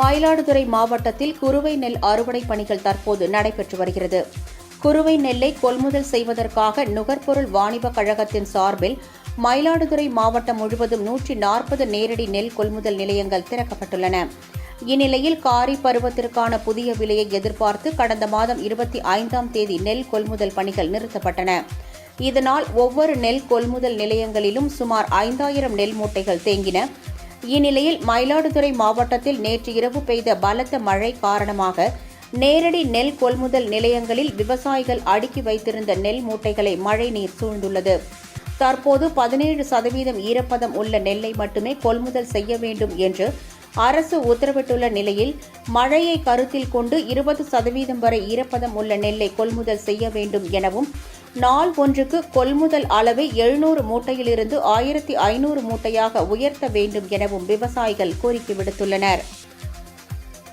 மயிலாடுதுறை மாவட்டத்தில் குறுவை நெல் அறுவடை பணிகள் தற்போது நடைபெற்று வருகிறது. குறுவை நெல்லை கொள்முதல் செய்வதற்காக நுகர்பொருள் வாணிப கழகத்தின் சார்பில் மயிலாடுதுறை மாவட்டம் முழுவதும் 140 நேரடி நெல் கொள்முதல் நிலையங்கள் திறக்கப்பட்டுள்ளன. இந்நிலையில் காரி பருவத்திற்கான புதிய விலையை எதிர்பார்த்து கடந்த மாதம் 25ஆம் தேதி நெல் கொள்முதல் பணிகள் நிறுத்தப்பட்டன. இதனால் ஒவ்வொரு நெல் கொள்முதல் நிலையங்களிலும் சுமார் 5000 நெல் மூட்டைகள் தேங்கின. இந்நிலையில் மயிலாடுதுறை மாவட்டத்தில் நேற்று இரவு பெய்த பலத்த மழை காரணமாக நேரடி நெல் கொள்முதல் நிலையங்களில் விவசாயிகள் அடுக்கி வைத்திருந்த நெல் மூட்டைகளை மழை நீர் சூழ்ந்துள்ளது. தற்போது 17% ஈரப்பதம் உள்ள நெல்லை மட்டுமே கொள்முதல் செய்ய வேண்டும் என்று அரசு உத்தரவிட்டுள்ள நிலையில் மழையை கருத்தில் கொண்டு 20% வரை ஈரப்பதம் உள்ள நெல்லை கொள்முதல் செய்ய வேண்டும் எனவும் நாள் ஒன்றுக்கு கொள்முதல் அளவை 700 மூட்டையிலிருந்து 1500 மூட்டையாக உயர்த்த வேண்டும் எனவும் விவசாயிகள் கோரிக்கை விடுத்துள்ளனர்.